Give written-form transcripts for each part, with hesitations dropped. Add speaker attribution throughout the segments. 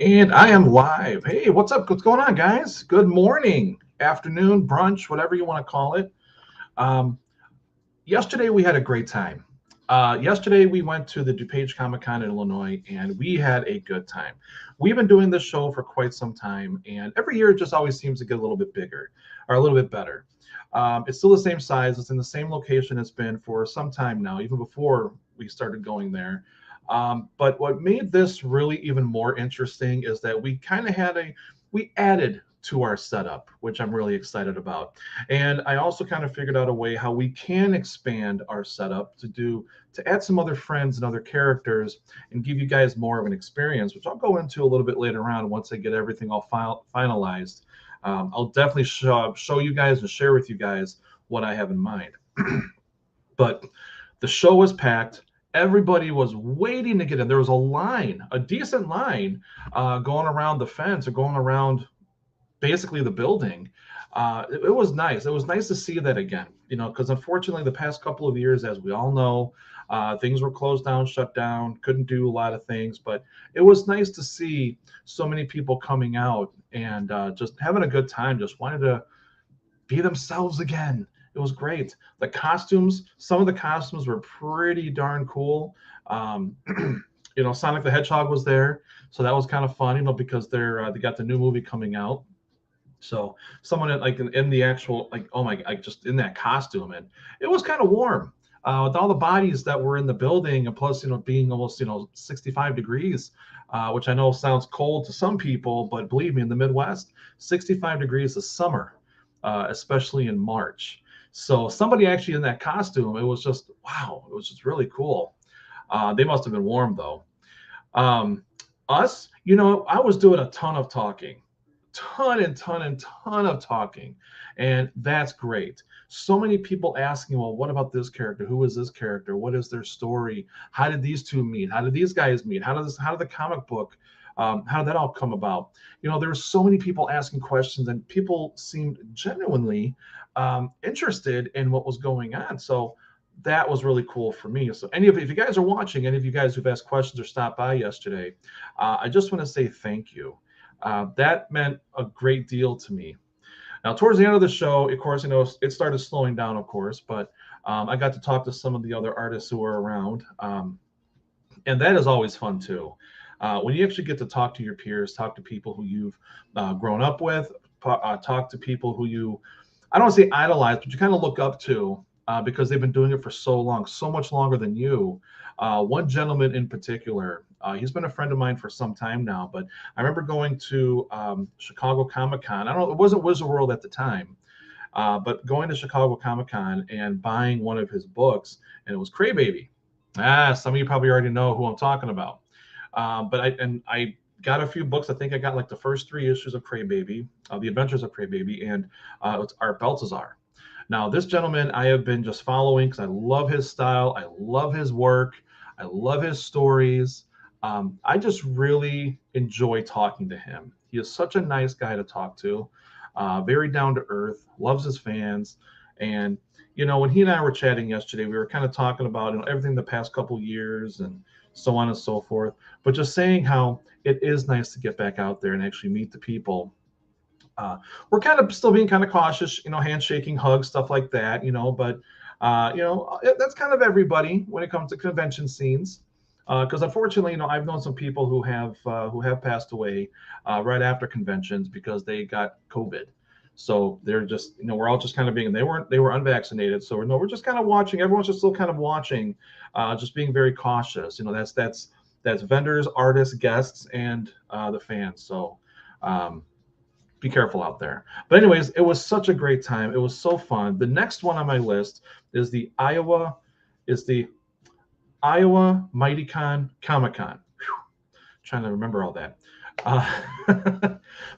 Speaker 1: And I am live. Hey, what's up? What's going on, guys? Good morning, afternoon, brunch, whatever you want to call it. Um, Yesterday we had a great time. Yesterday we went to the DuPage Comic Con in Illinois, and we had a good time. We've been doing this show for quite some time, and every year it just always seems to get a little bit bigger or a little bit better. It's still the same size. It's in the same location it's been for some time now, even before we started going there. But what made this really even more interesting is that we added to our setup, which I'm really excited about. And I also kind of figured out a way how we can expand our setup to add some other friends and other characters and give you guys more of an experience, which I'll go into a little bit later on once I get everything all finalized. I'll definitely show you guys and share with you guys what I have in mind. But the show was packed. Everybody was waiting to get in. There was a line, a decent line, going around the fence or going around basically the building. It was nice. It was nice to see that again, because unfortunately, the past couple of years, as we all know, things were closed down, shut down, couldn't do a lot of things. But it was nice to see so many people coming out and just having a good time, just wanted to be themselves again. It was great. The costumes, some of the costumes were pretty darn cool. Um, Sonic the Hedgehog was there, so that was kind of fun, because they got the new movie coming out. So someone like in the actual oh my, like just in that costume, and it was kind of warm with all the bodies that were in the building, and plus being almost 65 degrees, which I know sounds cold to some people, but believe me, in the Midwest, 65 degrees is summer, especially in March. So somebody actually in that costume, it was just wow, it was just really cool. They must have been warm though. Um, Us, I was doing a ton of talking, ton of talking, and that's great. So many people asking, well, what about this character? Who is this character? What is their story? How did these two meet? How did these guys meet? How did the comic book? How did that all come about? There were so many people asking questions, and people seemed genuinely interested in what was going on. So that was really cool for me. So if you guys are watching, any of you guys who've asked questions or stopped by yesterday, I just want to say thank you. That meant a great deal to me. Now, towards the end of the show, of course, it started slowing down, of course, but I got to talk to some of the other artists who were around, and that is always fun too. When you actually get to talk to your peers, talk to people who you've grown up with, talk to people who I don't want to say idolize, but you kind of look up to because they've been doing it for so long, so much longer than you. One gentleman in particular, he's been a friend of mine for some time now, but I remember going to Chicago Comic Con. I don't know, it wasn't Wizard World at the time, but going to Chicago Comic Con and buying one of his books, and it was Crybaby. Some of you probably already know who I'm talking about. But I got a few books. I think I got like the first 3 issues of Crybaby, The Adventures of Crybaby, and it's Art Baltazar. Now, this gentleman I have been just following because I love his style. I love his work. I love his stories. I just really enjoy talking to him. He is such a nice guy to talk to, very down to earth, loves his fans. And, when he and I were chatting yesterday, we were kind of talking about everything the past couple years and so on and so forth. But just saying how it is nice to get back out there and actually meet the people. We're kind of still being kind of cautious, handshaking, hugs, stuff like that, but that's kind of everybody when it comes to convention scenes. Because unfortunately, I've known some people who have passed away right after conventions because they got COVID. So they're just, we're all just kind of being, they were unvaccinated. So we're just kind of watching. Everyone's just still kind of watching, just being very cautious. That's vendors, artists, guests, and the fans. So be careful out there. But anyways, it was such a great time. It was so fun. The next one on my list is the Iowa MightyCon Comic Con. Trying to remember all that.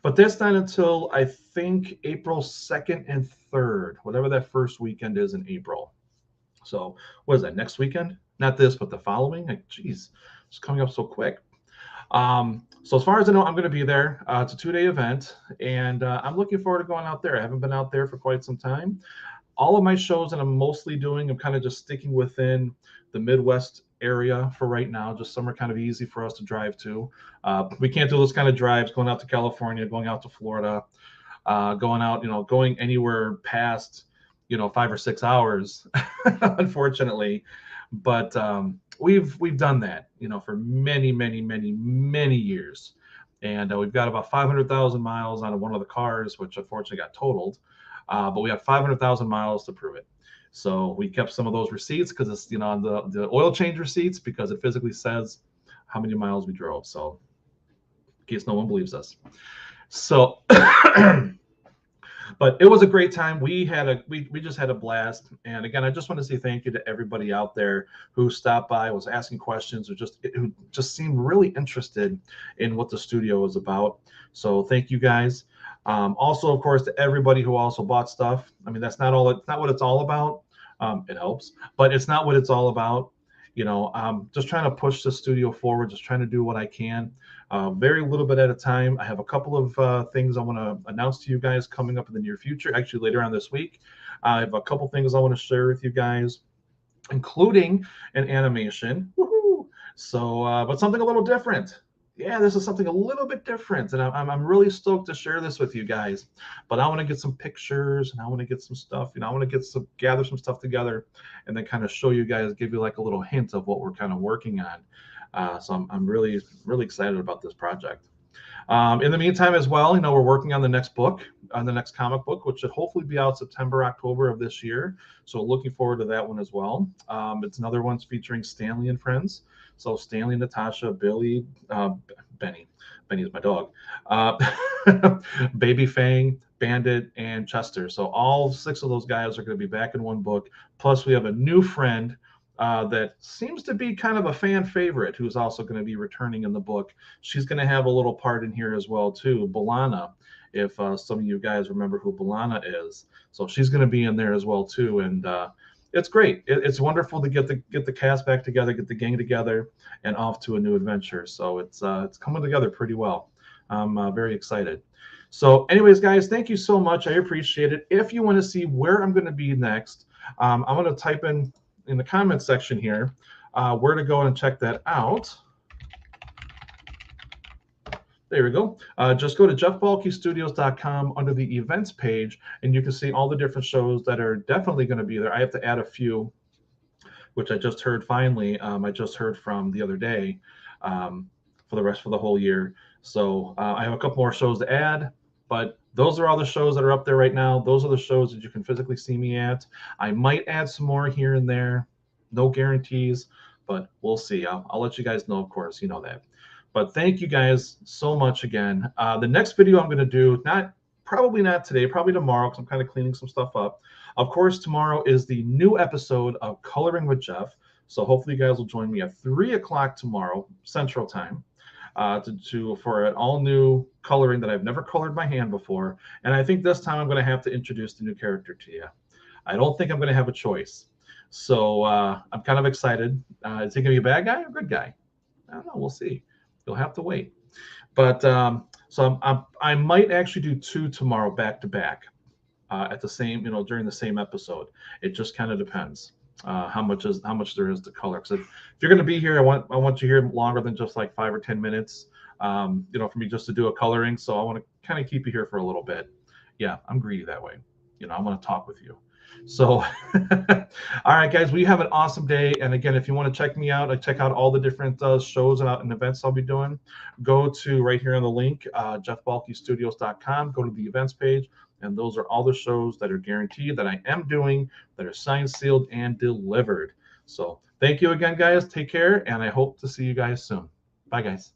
Speaker 1: But that's not until I think April 2nd and 3rd, whatever that first weekend is in April. So what is that, next weekend? Not this, but the following? Geez, it's coming up so quick. So as far as I know, I'm going to be there. It's a 2-day event, and I'm looking forward to going out there. I haven't been out there for quite some time. all of my shows that I'm mostly doing, I'm kind of just sticking within the Midwest area for right now. Just some are kind of easy for us to drive to. We can't do those kind of drives going out to California, going out to Florida, going out, going anywhere past, 5 or 6 hours, unfortunately. But we've done that, for many, many, many, many years. And we've got about 500,000 miles on one of the cars, which unfortunately got totaled. But we have 500,000 miles to prove it. So we kept some of those receipts because it's, on the oil change receipts, because it physically says how many miles we drove. So in case no one believes us. So, but it was a great time. We just had a blast. And again, I just want to say thank you to everybody out there who stopped by, was asking questions, or who just seemed really interested in what the studio is about. So thank you guys. Also, of course, to everybody who also bought stuff. I mean, that's not what it's all about. It helps, but it's not what it's all about. Just trying to push the studio forward, just trying to do what I can, very little bit at a time. I have a couple of things I want to announce to you guys coming up in the near future, actually later on this week. I have a couple things I want to share with you guys, including an animation. Woohoo! So, but something a little different. Yeah, this is something a little bit different, and I'm really stoked to share this with you guys. But I want to get some pictures, and I want to get some stuff. I want to gather some stuff together, and then kind of show you guys, give you like a little hint of what we're kind of working on. So I'm really, really excited about this project. In the meantime, as well, we're working on the next book, on the next comic book, which should hopefully be out September, October of this year. So looking forward to that one as well. It's another one featuring Stanley and friends. So Stanley, Natasha, Billy, Benny. Benny is my dog. Baby Fang, Bandit, and Chester. So all 6 of those guys are going to be back in one book. Plus, we have a new friend that seems to be kind of a fan favorite, who's also going to be returning in the book. She's going to have a little part in here as well too, Balana, if some of you guys remember who Balana is. So she's going to be in there as well too, and it's great. It's wonderful to get the cast back together, get the gang together, and off to a new adventure. So it's coming together pretty well. I'm very excited. So anyways, guys, thank you so much. I appreciate it. If you want to see where I'm going to be next, I'm going to type in the comments section here where to go and check that out. There we go. Just go to jeffbalkestudios.com under the events page, and you can see all the different shows that are definitely going to be there. I have to add a few, which I just heard finally. I just heard from the other day for the whole year. So I have a couple more shows to add, but those are all the shows that are up there right now. Those are the shows that you can physically see me at. I might add some more here and there. No guarantees, but we'll see. I'll let you guys know, of course. You know that. But thank you guys so much again. The next video I'm going to do, probably not today, probably tomorrow, because I'm kind of cleaning some stuff up. Of course, tomorrow is the new episode of Coloring with Jeff. So hopefully you guys will join me at 3 o'clock tomorrow, Central Time, for an all-new coloring that I've never colored by hand before. And I think this time I'm going to have to introduce the new character to you. I don't think I'm going to have a choice. So I'm kind of excited. Is he going to be a bad guy or a good guy? I don't know. We'll see. You'll have to wait. But so I might actually do 2 tomorrow back to back at the same, during the same episode. It just kind of depends how much there is to color. Because if you're going to be here, I want you here longer than just like 5 or 10 minutes. For me just to do a coloring. So I want to kind of keep you here for a little bit. Yeah, I'm greedy that way. I want to talk with you. So, all right, guys, we have an awesome day. And again, if you want to check me out, check out all the different shows and events I'll be doing, go to right here on the link, jeffbalkestudios.com, go to the events page. And those are all the shows that are guaranteed that I am doing, that are signed, sealed, and delivered. So thank you again, guys. Take care. And I hope to see you guys soon. Bye, guys.